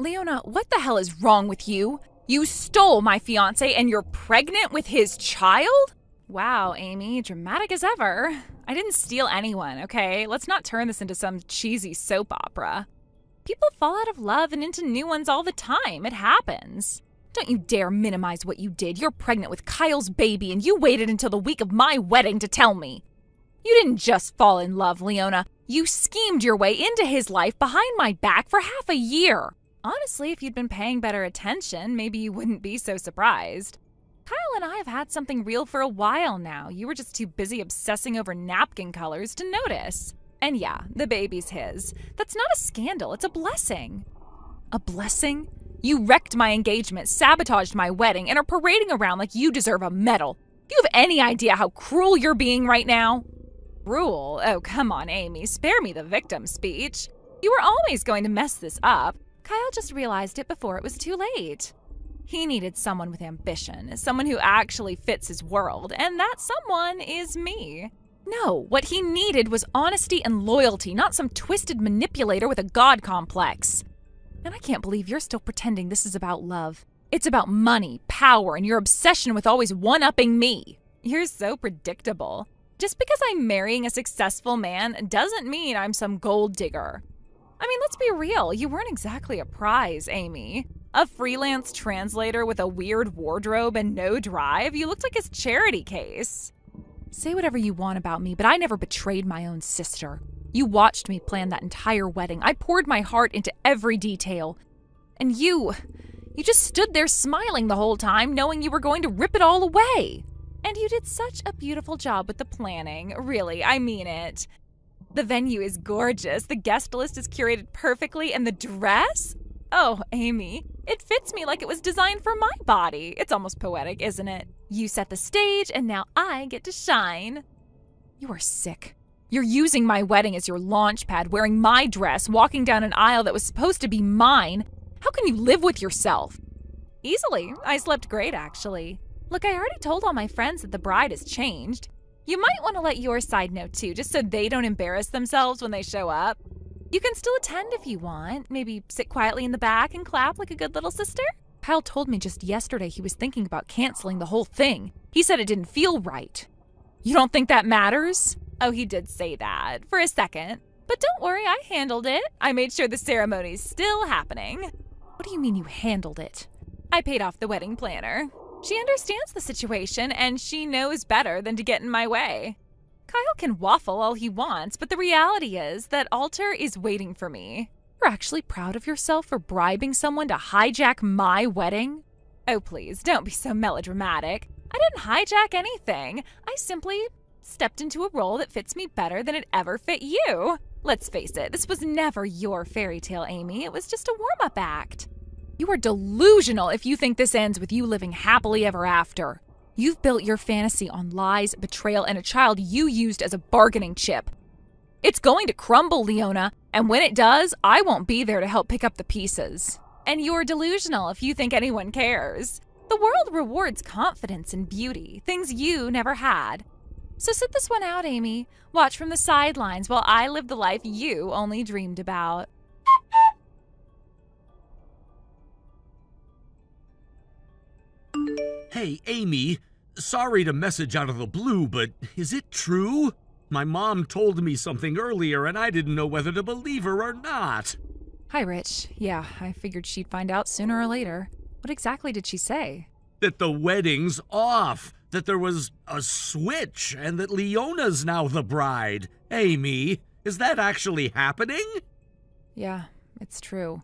Leona, what the hell is wrong with you? You stole my fiance and you're pregnant with his child? Wow, Amy, dramatic as ever. I didn't steal anyone, okay? Let's not turn this into some cheesy soap opera. People fall out of love and into new ones all the time. It happens. Don't you dare minimize what you did. You're pregnant with Kyle's baby and you waited until the week of my wedding to tell me. You didn't just fall in love, Leona. You schemed your way into his life behind my back for half a year. Honestly, if you'd been paying better attention, maybe you wouldn't be so surprised. Kyle and I have had something real for a while now. You were just too busy obsessing over napkin colors to notice. And yeah, the baby's his. That's not a scandal, it's a blessing. A blessing? You wrecked my engagement, sabotaged my wedding, and are parading around like you deserve a medal. Do you have any idea how cruel you're being right now? Cruel? Oh, come on, Amy, spare me the victim speech. You were always going to mess this up. Kyle just realized it before it was too late. He needed someone with ambition, someone who actually fits his world, and that someone is me. No, what he needed was honesty and loyalty, not some twisted manipulator with a god complex. And I can't believe you're still pretending this is about love. It's about money, power, and your obsession with always one-upping me. You're so predictable. Just because I'm marrying a successful man doesn't mean I'm some gold digger. I mean, let's be real, you weren't exactly a prize, Amy. A freelance translator with a weird wardrobe and no drive, you looked like his charity case. Say whatever you want about me, but I never betrayed my own sister. You watched me plan that entire wedding. I poured my heart into every detail. And you just stood there smiling the whole time, knowing you were going to rip it all away. And you did such a beautiful job with the planning. Really, I mean it. The venue is gorgeous, the guest list is curated perfectly, and the dress? Oh, Amy, it fits me like it was designed for my body. It's almost poetic, isn't it? You set the stage, and now I get to shine. You are sick. You're using my wedding as your launch pad, wearing my dress, walking down an aisle that was supposed to be mine. How can you live with yourself? Easily. I slept great, actually. Look, I already told all my friends that the bride has changed. You might want to let your side know too, just so they don't embarrass themselves when they show up. You can still attend if you want. Maybe sit quietly in the back and clap like a good little sister. Kyle told me just yesterday he was thinking about canceling the whole thing. He said it didn't feel right. You don't think that matters? Oh, he did say that, for a second. But don't worry, I handled it. I made sure the ceremony's still happening. What do you mean you handled it? I paid off the wedding planner. She understands the situation, and she knows better than to get in my way. Kyle can waffle all he wants, but the reality is that altar is waiting for me. You're actually proud of yourself for bribing someone to hijack my wedding? Oh, please, don't be so melodramatic. I didn't hijack anything. I simply stepped into a role that fits me better than it ever fit you. Let's face it, this was never your fairy tale, Amy. It was just a warm-up act. You are delusional if you think this ends with you living happily ever after. You've built your fantasy on lies, betrayal, and a child you used as a bargaining chip. It's going to crumble, Leona, and when it does, I won't be there to help pick up the pieces. And you're delusional if you think anyone cares. The world rewards confidence and beauty, things you never had. So sit this one out, Amy. Watch from the sidelines while I live the life you only dreamed about. Hey, Amy, sorry to message out of the blue, but is it true? My mom told me something earlier and I didn't know whether to believe her or not. Hi, Rich. Yeah, I figured she'd find out sooner or later. What exactly did she say? That the wedding's off, that there was a switch, and that Leona's now the bride. Amy, is that actually happening? Yeah, it's true.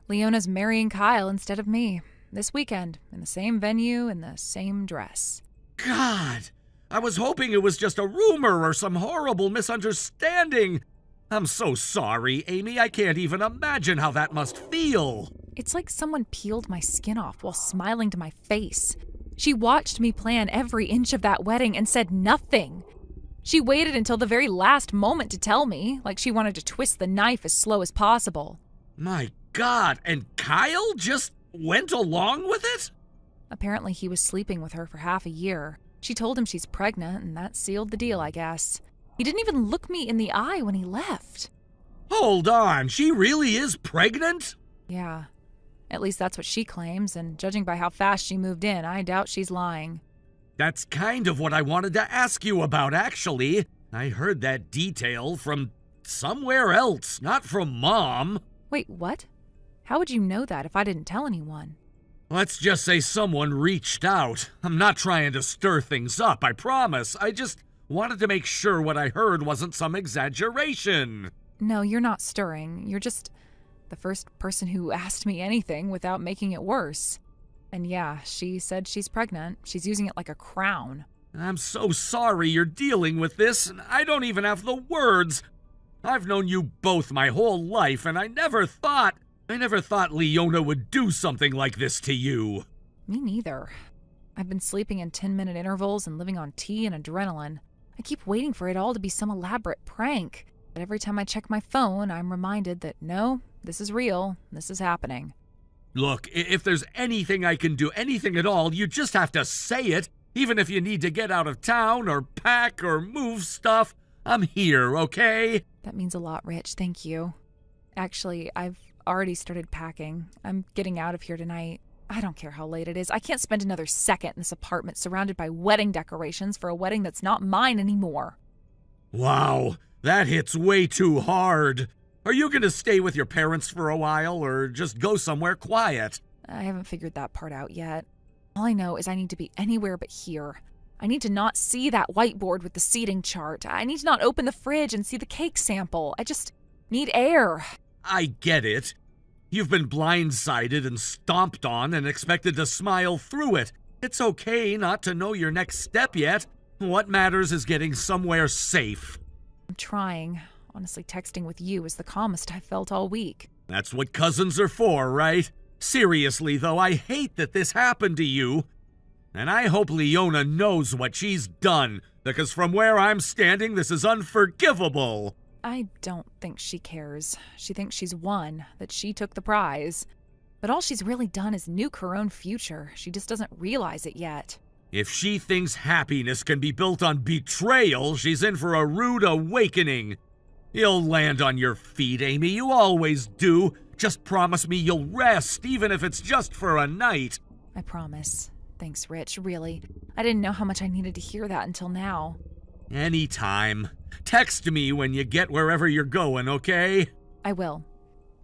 Leona's marrying Kyle instead of me. This weekend, in the same venue, in the same dress. God, I was hoping it was just a rumor or some horrible misunderstanding. I'm so sorry, Amy. I can't even imagine how that must feel. It's like someone peeled my skin off while smiling to my face. She watched me plan every inch of that wedding and said nothing. She waited until the very last moment to tell me, like she wanted to twist the knife as slow as possible. My God, and Kyle just went along with it? Apparently he was sleeping with her for half a year. She told him she's pregnant, and that sealed the deal, I guess. He didn't even look me in the eye when he left. Hold on, she really is pregnant? Yeah. At least that's what she claims, and judging by how fast she moved in, I doubt she's lying. That's kind of what I wanted to ask you about, actually. I heard that detail from somewhere else, not from Mom. Wait, what? How would you know that if I didn't tell anyone? Let's just say someone reached out. I'm not trying to stir things up, I promise. I just wanted to make sure what I heard wasn't some exaggeration. No, you're not stirring. You're just the first person who asked me anything without making it worse. And yeah, she said she's pregnant. She's using it like a crown. I'm so sorry you're dealing with this, and I don't even have the words. I've known you both my whole life, and I never thought Leona would do something like this to you. Me neither. I've been sleeping in 10-minute intervals and living on tea and adrenaline. I keep waiting for it all to be some elaborate prank. But every time I check my phone, I'm reminded that no, this is real. This is happening. Look, if there's anything I can do, anything at all, you just have to say it. Even if you need to get out of town or pack or move stuff, I'm here, okay? That means a lot, Rich. Thank you. Actually, I've already started packing. I'm getting out of here tonight. I don't care how late it is. I can't spend another second in this apartment surrounded by wedding decorations for a wedding that's not mine anymore. Wow, that hits way too hard. Are you gonna stay with your parents for a while or just go somewhere quiet? I haven't figured that part out yet. All I know is I need to be anywhere but here. I need to not see that whiteboard with the seating chart. I need to not open the fridge and see the cake sample. I just need air. I get it. You've been blindsided and stomped on and expected to smile through it. It's okay not to know your next step yet. What matters is getting somewhere safe. I'm trying. Honestly, texting with you is the calmest I've felt all week. That's what cousins are for, right? Seriously, though, I hate that this happened to you. And I hope Leona knows what she's done, because from where I'm standing, this is unforgivable. I don't think she cares. She thinks she's won, that she took the prize. But all she's really done is nuke her own future. She just doesn't realize it yet. If she thinks happiness can be built on betrayal, she's in for a rude awakening. You'll land on your feet, Amy. You always do. Just promise me you'll rest, even if it's just for a night. I promise. Thanks, Rich, really. I didn't know how much I needed to hear that until now. Anytime. Text me when you get wherever you're going, okay? I will.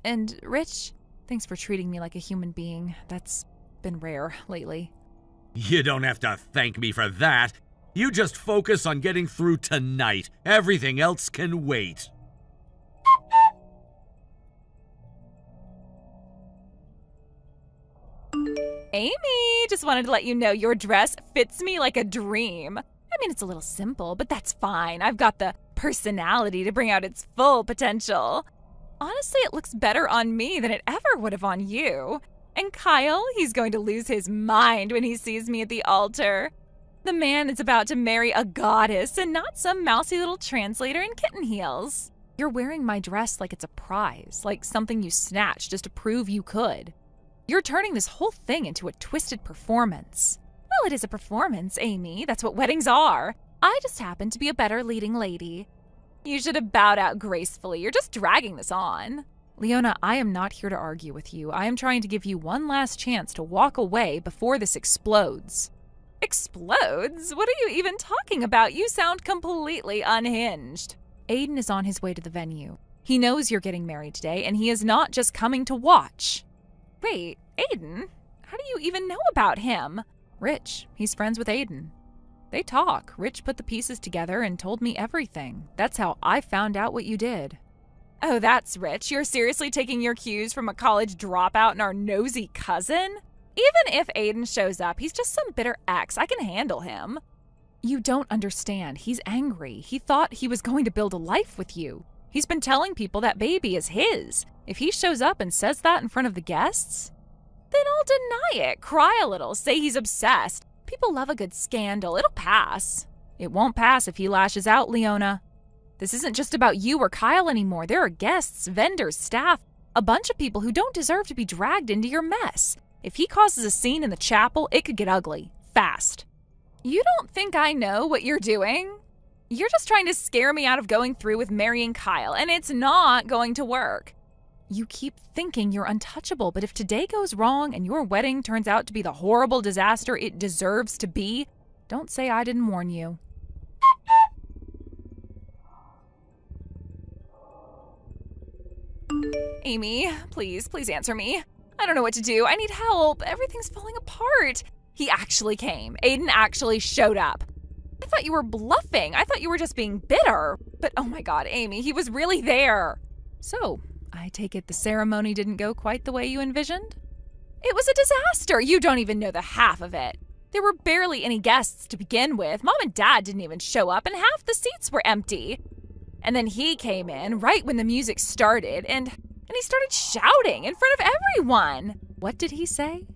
And, Rich, thanks for treating me like a human being. That's been rare lately. You don't have to thank me for that. You just focus on getting through tonight. Everything else can wait. Amy, just wanted to let you know your dress fits me like a dream. I mean, it's a little simple, but that's fine. I've got the personality to bring out its full potential. Honestly, it looks better on me than it ever would have on you. And Kyle, he's going to lose his mind when he sees me at the altar. The man is about to marry a goddess and not some mousy little translator in kitten heels. You're wearing my dress like it's a prize, like something you snatched just to prove you could. You're turning this whole thing into a twisted performance. Well, it is a performance, Amy. That's what weddings are. I just happen to be a better leading lady. You should have bowed out gracefully. You're just dragging this on. Leona, I am not here to argue with you. I am trying to give you one last chance to walk away before this explodes. Explodes? What are you even talking about? You sound completely unhinged. Aiden is on his way to the venue. He knows you're getting married today, and he is not just coming to watch. Wait, Aiden? How do you even know about him? Rich, he's friends with Aiden. They talk. Rich put the pieces together and told me everything. That's how I found out what you did. Oh, that's Rich. You're seriously taking your cues from a college dropout and our nosy cousin? Even if Aiden shows up, he's just some bitter ex. I can handle him. You don't understand. He's angry. He thought he was going to build a life with you. He's been telling people that baby is his. If he shows up and says that in front of the guests, then I'll deny it, cry a little, say he's obsessed. People love a good scandal. It'll pass. It won't pass if he lashes out, Leona. This isn't just about you or Kyle anymore. There are guests, vendors, staff, a bunch of people who don't deserve to be dragged into your mess. If he causes a scene in the chapel, it could get ugly, fast. You don't think I know what you're doing? You're just trying to scare me out of going through with marrying Kyle, and it's not going to work. You keep thinking you're untouchable, but if today goes wrong and your wedding turns out to be the horrible disaster it deserves to be, don't say I didn't warn you. Amy, please answer me. I don't know what to do. I need help. Everything's falling apart. He actually came. Aiden actually showed up. I thought you were bluffing. I thought you were just being bitter. But oh my God, Amy, he was really there. So, I take it the ceremony didn't go quite the way you envisioned? It was a disaster. You don't even know the half of it. There were barely any guests to begin with. Mom and Dad didn't even show up, and half the seats were empty. And then he came in right when the music started, and he started shouting in front of everyone. What did he say?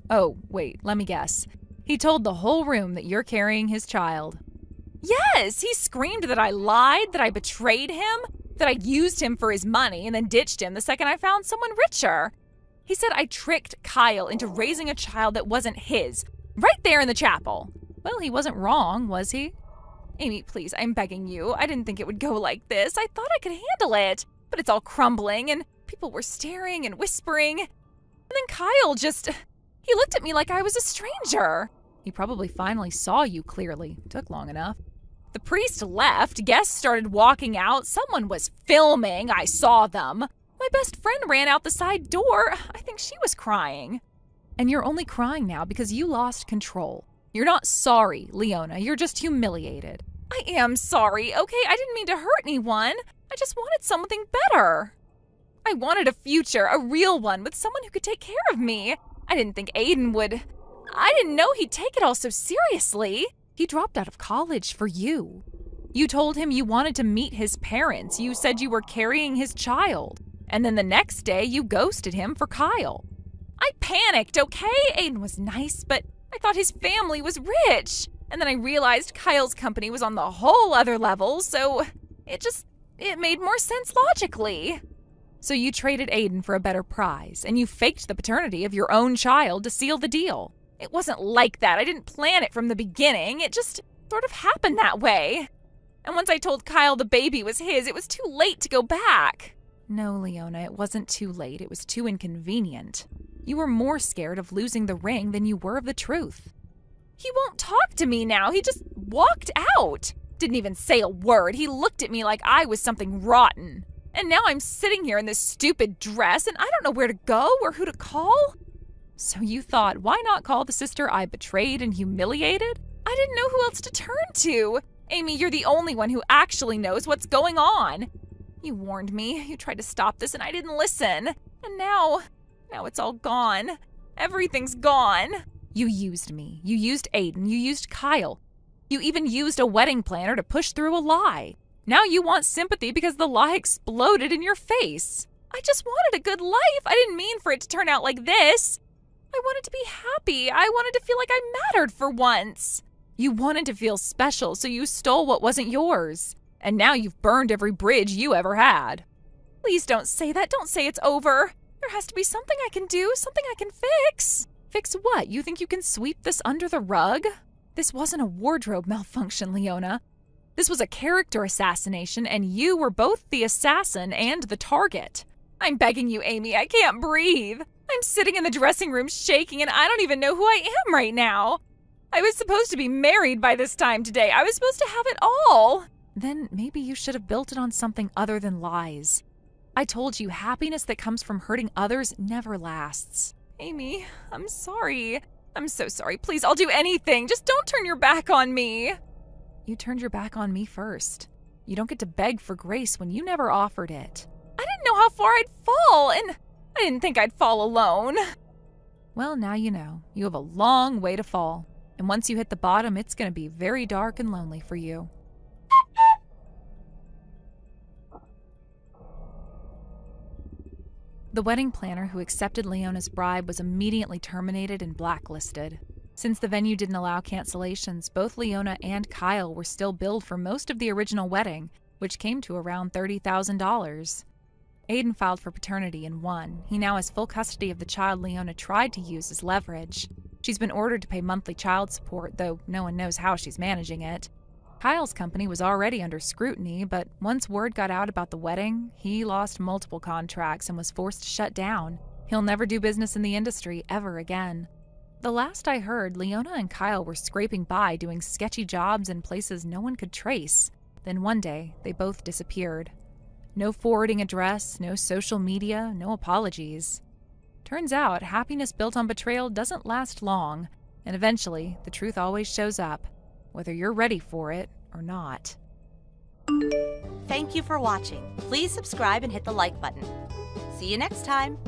Oh, wait, let me guess. He told the whole room that you're carrying his child. Yes, he screamed that I lied, that I betrayed him, that I used him for his money and then ditched him the second I found someone richer. He said I tricked Kyle into raising a child that wasn't his, right there in the chapel. Well, he wasn't wrong, was he? Amy, please, I'm begging you. I didn't think it would go like this. I thought I could handle it, but it's all crumbling and people were staring and whispering. And then Kyle he looked at me like I was a stranger. He probably finally saw you clearly. Took long enough. The priest left. Guests started walking out. Someone was filming. I saw them. My best friend ran out the side door. I think she was crying. And you're only crying now because you lost control. You're not sorry, Leona. You're just humiliated. I am sorry, okay? I didn't mean to hurt anyone. I just wanted something better. I wanted a future, a real one, with someone who could take care of me. I didn't think Aiden would. I didn't know he'd take it all so seriously. He dropped out of college for you. You told him you wanted to meet his parents. You said you were carrying his child. And then the next day, you ghosted him for Kyle. I panicked, okay? Aiden was nice, but I thought his family was rich. And then I realized Kyle's company was on the whole other level, so it made more sense logically. So you traded Aiden for a better prize, and you faked the paternity of your own child to seal the deal. It wasn't like that. I didn't plan it from the beginning. It just sort of happened that way. And once I told Kyle the baby was his, it was too late to go back. No, Leona, it wasn't too late. It was too inconvenient. You were more scared of losing the ring than you were of the truth. He won't talk to me now. He just walked out. Didn't even say a word. He looked at me like I was something rotten. And now I'm sitting here in this stupid dress, and I don't know where to go or who to call. So you thought, why not call the sister I betrayed and humiliated? I didn't know who else to turn to. Amy, you're the only one who actually knows what's going on. You warned me. You tried to stop this, and I didn't listen. And now it's all gone. Everything's gone. You used me. You used Aiden. You used Kyle. You even used a wedding planner to push through a lie. Now you want sympathy because the lie exploded in your face. I just wanted a good life. I didn't mean for it to turn out like this. I wanted to be happy. I wanted to feel like I mattered for once. You wanted to feel special, so you stole what wasn't yours. And now you've burned every bridge you ever had. Please don't say that. Don't say it's over. There has to be something I can do, something I can fix. Fix what? You think you can sweep this under the rug? This wasn't a wardrobe malfunction, Leona. This was a character assassination, and you were both the assassin and the target. I'm begging you, Amy. I can't breathe. I'm sitting in the dressing room shaking, and I don't even know who I am right now. I was supposed to be married by this time today. I was supposed to have it all. Then maybe you should have built it on something other than lies. I told you happiness that comes from hurting others never lasts. Amy, I'm sorry. I'm so sorry. Please, I'll do anything. Just don't turn your back on me. You turned your back on me first. You don't get to beg for grace when you never offered it. I didn't know how far I'd fall, and I didn't think I'd fall alone. Well, now you know. You have a long way to fall. And once you hit the bottom, it's going to be very dark and lonely for you. The wedding planner who accepted Leona's bribe was immediately terminated and blacklisted. Since the venue didn't allow cancellations, both Leona and Kyle were still billed for most of the original wedding, which came to around $30,000. Aiden filed for paternity and won. He now has full custody of the child Leona tried to use as leverage. She's been ordered to pay monthly child support, though no one knows how she's managing it. Kyle's company was already under scrutiny, but once word got out about the wedding, he lost multiple contracts and was forced to shut down. He'll never do business in the industry ever again. The last I heard, Leona and Kyle were scraping by doing sketchy jobs in places no one could trace. Then one day, they both disappeared. No forwarding address, no social media, no apologies. Turns out, happiness built on betrayal doesn't last long, and eventually, the truth always shows up, whether you're ready for it or not. Thank you for watching. Please subscribe and hit the like button. See you next time.